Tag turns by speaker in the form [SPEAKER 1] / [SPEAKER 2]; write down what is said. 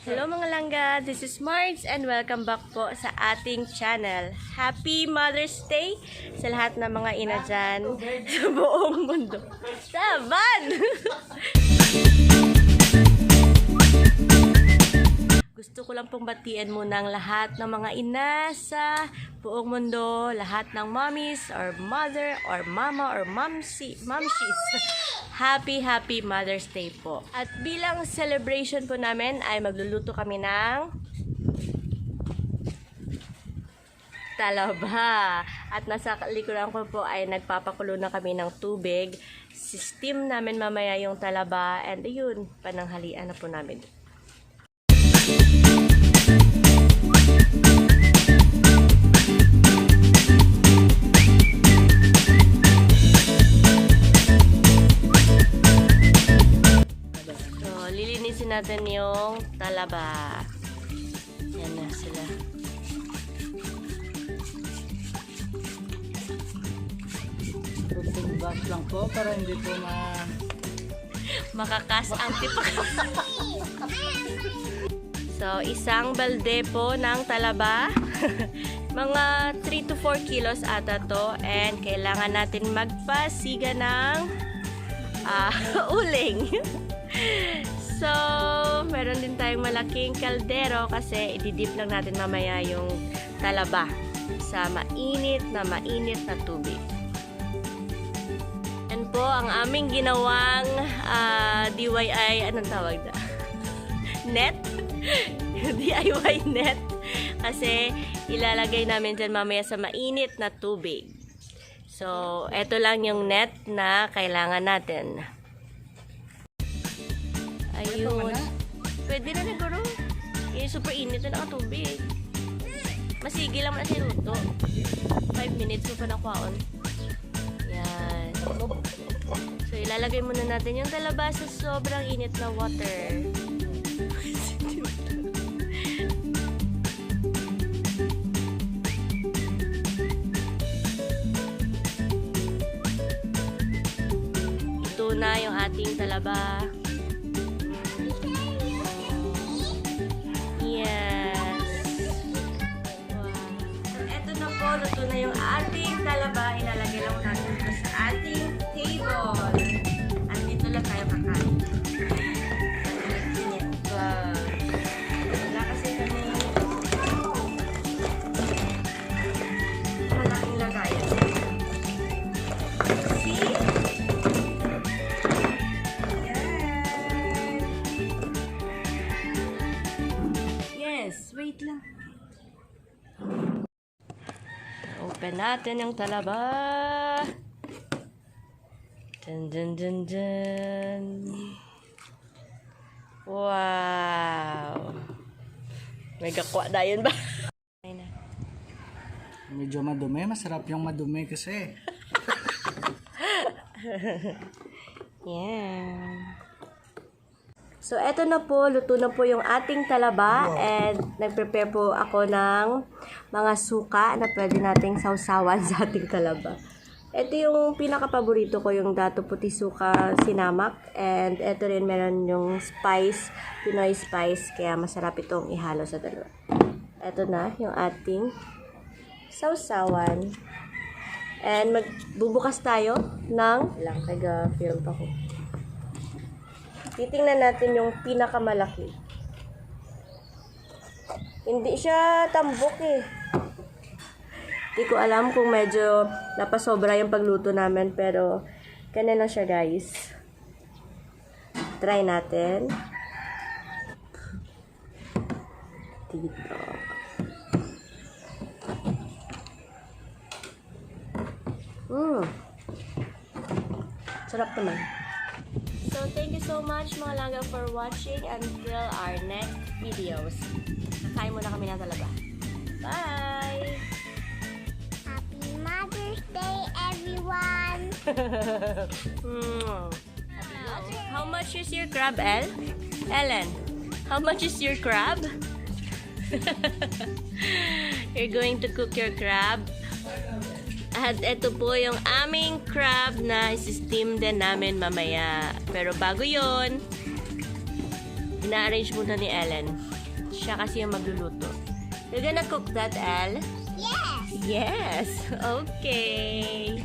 [SPEAKER 1] Hello mga langga, this is Marge and welcome back po sa ating channel. Happy Mother's Day sa lahat ng mga ina dyan sa buong mundo. Saban! Gusto ko lang pong batiin muna ang lahat ng mga ina sa buong mundo, lahat ng mommies or mother or mama or mamsies. Happy Mother's Day po. At bilang celebration po namin ay magluluto kami ng talaba. At nasa likuran ko po ay nagpapakulo na kami ng tubig. Steam namin mamaya yung talaba and ayun, pananghalian na po namin. Lilinisin natin yung talaba. Yan na sila.
[SPEAKER 2] Tutumbas lang po para hindi po
[SPEAKER 1] makakas ang tipak. So, isang balde po ng talaba. Mga 3 to 4 kilos ata to. And kailangan natin magpasiga ng uling. So, meron din tayong malaking kaldero kasi ididip lang natin mamaya yung talaba sa mainit na tubig. Yan po ang aming ginawang DIY, anong tawag na? Net? DIY net. Kasi ilalagay namin dyan mamaya sa mainit na tubig. So, eto lang yung net na kailangan natin. Ayun. Pwede na siguro. Super init na ang tubig. Masigil lang na si luto. 5 minutes mo pa nakwaon. Yan. So, ilalagay muna natin yung talaba sa sobrang init na water. Ito na yung ating talaba. Luto na yung ating talaba. Ilalagay lang natin ito sa ating table. At dito lang tayo kakain. Wow. Wala kasi kami malaking lagayan. See? Yes, wait lang. Open natin yung talaba. Dun, dun, dun, dun. Wow. May gakwa na yun ba?
[SPEAKER 2] medyo madumi. Masarap yung madumi kasi.
[SPEAKER 1] Yeah. So, eto na po. Luto na po yung ating talaba. Wow. And nag-prepare po ako ng mga suka na pwede nating sausawan sa ating talaba. Ito yung pinaka-paborito ko, yung dato puti suka sinamak. And ito rin meron yung spice, Pinoy spice. Kaya masarap itong ihalo sa talaba. Ito na yung ating sausawan. And magbubukas tayo ng lang. Kaya-film pa ko. Titingnan natin yung pinakamalaki. Hindi siya tambok eh. Hindi ko alam kung medyo napasobra yung pagluto namin. Pero, ganun lang siya guys. Try natin. Dito. Sarap naman. So, thank you so much mga langga for watching until our next videos. Kakain muna kami ng talaba. Bye!
[SPEAKER 3] Happy Mother's Day, everyone!
[SPEAKER 1] How much is your crab, El? Ellen, how much is your crab? You're going to cook your crab? At ito po yung aming crab na isi-steam din namin mamaya. Pero bago yon, ina-arrange muna ni Ellen. Siya kasi yung magluluto. You're gonna cook that, Elle?
[SPEAKER 3] Yes.
[SPEAKER 1] Yes! Okay!